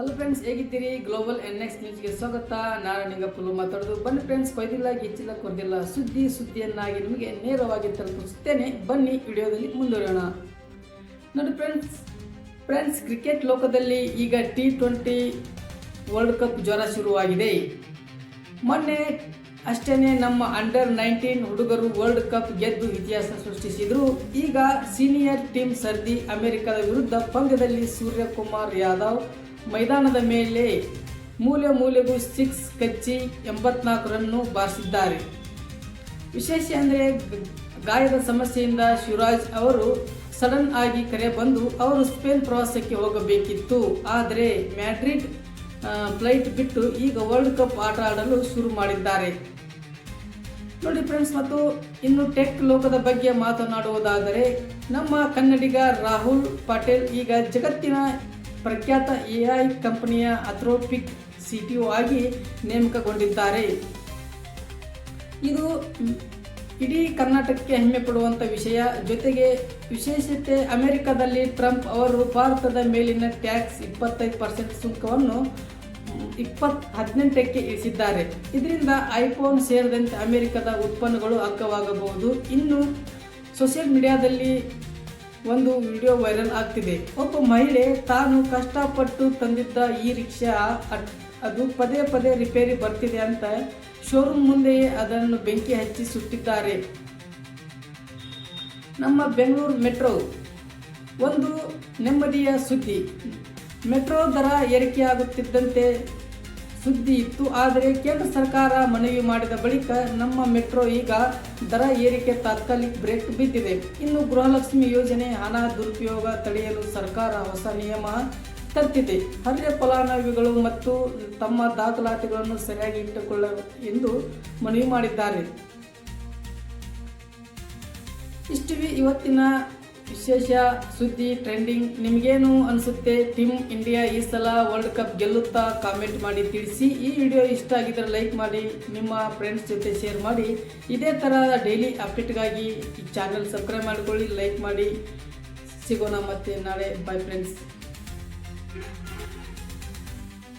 Hello friends, ಹೇಗಿದ್ದೀರಿ? Global NX ನ್ಯೂಸ್ಗೆ ಸ್ವಾಗತ. ನಾನು ನಿಂಗಪ್ಪಲು ಮಾತಾಡೋದು. ಬನ್ನಿ ಫ್ರೆಂಡ್ಸ್, ಕೊಯ್ದಿಲ್ಲ ಗಿಚ್ಚಿಲ್ಲ ಕೊರ್ದಿಲ್ಲ ಸುದ್ದಿಯನ್ನಾಗಿ ನಿಮಗೆ ನೇರವಾಗಿ ತಲುಪಿಸುತ್ತೇನೆ. ಬನ್ನಿ ವಿಡಿಯೋದಲ್ಲಿ ಮುಂದುವರಿಯೋಣ. ನೋಡಿ ಫ್ರೆಂಡ್ಸ್, ಕ್ರಿಕೆಟ್ ಲೋಕದಲ್ಲಿ ಈಗ T20 ವರ್ಲ್ಡ್ ಕಪ್ ಜ್ವರ ಶುರುವಾಗಿದೆ. ಮೊನ್ನೆ ಅಷ್ಟೇ ನಮ್ಮ ಅಂಡರ್-19 ಹುಡುಗರು ವರ್ಲ್ಡ್ ಕಪ್ ಗೆದ್ದು ಇತಿಹಾಸ ಸೃಷ್ಟಿಸಿದರು. ಈಗ ಸೀನಿಯರ್ ಟೀಮ್ ಸರ್ದಿ ಅಮೆರಿಕದ ವಿರುದ್ಧ ಪಂದ್ಯದಲ್ಲಿ ಸೂರ್ಯಕುಮಾರ್ ಯಾದವ್ ಮೈದಾನದ ಮೇಲೆ ಮೂಲೆಗೂ 6 ಕಚ್ಚಿ 84 ರನ್ನು ಬಾರಿಸಿದ್ದಾರೆ. ವಿಶೇಷ ಅಂದರೆ ಗಾಯದ ಸಮಸ್ಯೆಯಿಂದ ಶಿವರಾಜ್ ಅವರು ಸಡನ್ ಆಗಿ ಕರೆ ಬಂದು ಅವರು ಸ್ಪೇನ್ ಪ್ರವಾಸಕ್ಕೆ ಹೋಗಬೇಕಿತ್ತು. ಆದರೆ ಮ್ಯಾಡ್ರಿಡ್ ಫ್ಲೈಟ್ ಬಿಟ್ಟು ಈಗ ವರ್ಲ್ಡ್ ಕಪ್ ಆಟ ಆಡಲು ಶುರು ಮಾಡಿದ್ದಾರೆ. ನೋಡಿ ಫ್ರೆಂಡ್ಸ್, ಮತ್ತು ಇನ್ನು ಟೆಕ್ ಲೋಕದ ಬಗ್ಗೆ ಮಾತನಾಡುವುದಾದರೆ ನಮ್ಮ ಕನ್ನಡಿಗ ರಾಹುಲ್ ಪಟೇಲ್ ಈಗ ಜಗತ್ತಿನ ಪ್ರಖ್ಯಾತ AI ಕಂಪನಿಯ ಆಂಥ್ರೋಪಿಕ್ CTO ಆಗಿ ನೇಮಕಗೊಂಡಿದ್ದಾರೆ. ಇದು ಇಡೀ ಕರ್ನಾಟಕಕ್ಕೆ ಹೆಮ್ಮೆ ಪಡುವಂಥ ವಿಷಯ. ಜೊತೆಗೆ ವಿಶೇಷತೆ, ಅಮೆರಿಕದಲ್ಲಿ ಟ್ರಂಪ್ ಅವರು ಭಾರತದ ಮೇಲಿನ ಟ್ಯಾಕ್ಸ್ 25% ಸುಂಕವನ್ನು 18ಕ್ಕೆ ಇಳಿಸಿದ್ದಾರೆ. ಇದರಿಂದ ಐಫೋನ್ ಸೇರಿದಂತೆ ಅಮೆರಿಕದ ಉತ್ಪನ್ನಗಳು ಅಗ್ಗವಾಗಬಹುದು. ಇನ್ನು ಸೋಷಿಯಲ್ ಮೀಡಿಯಾದಲ್ಲಿ ಒಂದು ವಿಡಿಯೋ ವೈರಲ್ ಆಗ್ತಿದೆ. ಒಬ್ಬ ಮಹಿಳೆ ತಾನು ಕಷ್ಟಪಟ್ಟು ತಂದಿದ್ದ ಈ ರಿಕ್ಷಾ ಅದು ಪದೇ ರಿಪೇರಿ ಬರ್ತಿದೆ ಅಂತ ಶೋರೂಮ್ ಮುಂದೆಯೇ ಅದನ್ನು ಬೆಂಕಿ ಹಚ್ಚಿ ಸುಟ್ಟಿದ್ದಾರೆ. ನಮ್ಮ ಬೆಂಗಳೂರು ಮೆಟ್ರೋ ಒಂದು ನೆಮ್ಮದಿಯ ಸುದ್ದಿ. ಮೆಟ್ರೋ ದರ ಏರಿಕೆಯಾಗುತ್ತಿದ್ದಂತೆ ಸುದ್ದಿ ಇತ್ತು. ಆದರೆ ಕೇಂದ್ರ ಸರ್ಕಾರ ಮನವಿ ಮಾಡಿದ ಬಳಿಕ ನಮ್ಮ ಮೆಟ್ರೋ ಈಗ ದರ ಏರಿಕೆ ತಾತ್ಕಾಲಿಕ ಬ್ರೇಕ್ ಬಿದ್ದಿದೆ. ಇನ್ನು ಗೃಹಲಕ್ಷ್ಮಿ ಯೋಜನೆ ಹಣ ದುರುಪಯೋಗ ತಡೆಯಲು ಸರ್ಕಾರ ಹೊಸ ನಿಯಮ ತರ್ತಿದೆ. ಅರ್ಹ ಫಲಾನುಭವಿಗಳು ಮತ್ತು ತಮ್ಮ ದಾಖಲಾತಿಗಳನ್ನು ಸರಿಯಾಗಿ ಇಟ್ಟುಕೊಳ್ಳ ಎಂದು ಮನವಿ ಮಾಡಿದ್ದಾರೆ. ಇಷ್ಟಿವೆ ಇವತ್ತಿನ ವಿಶೇಷ ಸುದ್ದಿ ಟ್ರೆಂಡಿಂಗ್. ನಿಮಗೇನು ಅನಿಸುತ್ತೆ? ಟೀಮ್ ಇಂಡಿಯಾ ಈ ಸಲ ವರ್ಲ್ಡ್ ಕಪ್ ಗೆಲ್ಲುತ್ತಾ? ಕಾಮೆಂಟ್ ಮಾಡಿ ತಿಳಿಸಿ. ಈ ವಿಡಿಯೋ ಇಷ್ಟ ಆಗಿದ್ದರೆ ಲೈಕ್ ಮಾಡಿ, ನಿಮ್ಮ ಫ್ರೆಂಡ್ಸ್ ಜೊತೆ ಶೇರ್ ಮಾಡಿ. ಇದೇ ಥರ ಡೈಲಿ ಅಪ್ಡೇಟ್ಗಾಗಿ ಈ ಚಾನಲ್ ಸಬ್ಸ್ಕ್ರೈಬ್ ಮಾಡಿಕೊಳ್ಳಿ, ಲೈಕ್ ಮಾಡಿ. ಸಿಗೋಣ ಮತ್ತೆ ನಾಳೆ. Bye friends.